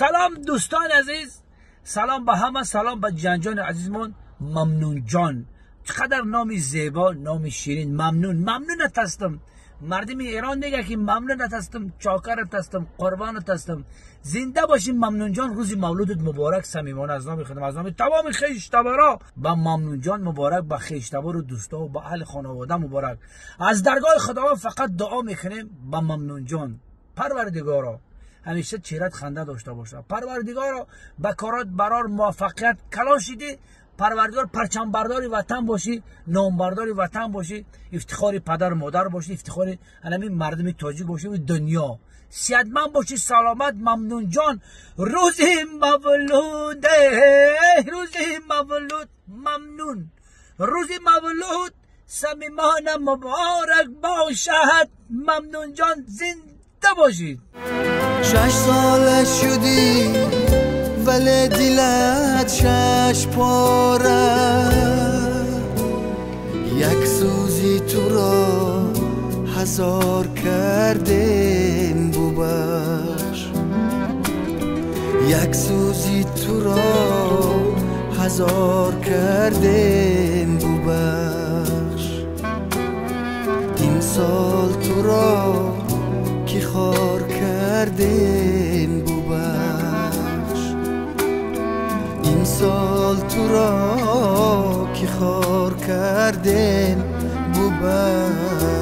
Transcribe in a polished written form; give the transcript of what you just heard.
سلام دوستان عزیز، سلام به همه، سلام به جان عزیزمون ممنون جان. چقدر نامی زیبا، نامی شیرین. ممنونت هستم. مردم ایران دیگه که ممنونت هستم، چاکرت هستم، قربانت هستم. زنده باشین ممنون جان. روز مولودت مبارک. صمیمانه از نام خدمت، از نام تمام خویشتبارا به ممنون جان مبارک، به خویشتبار و دوستا و به اهل خانواده مبارک. از درگاه خداوند فقط دعا میکنیم به ممنون جان. پروردگارا همیشه چهرت خنده داشته باشه. پروردگارا به کارات برار موفقیت کلاشیدی. پروردگار پرچم برداری وطن باشی، نامبرداری وطن باشی، افتخار پدر و مادر باشی، افتخار همین مردم تاجیک باشی و دنیا. صحتمند باشی، سلامت. ممنون جان. روز مولود، روز مولود ممنون. روز مولود صمیمانه مبارک باشد. ممنون جان زنده باشید. 6 ساله شدی ولی دلت 6 پاره، یک سوزی تو را 1000 کردیم ببخش، یک سوزی تو را 1000 کردیم ببخش. امسال تو را کی خار کردیم ببخش، امسال تو را کی خار کردیم ببخش.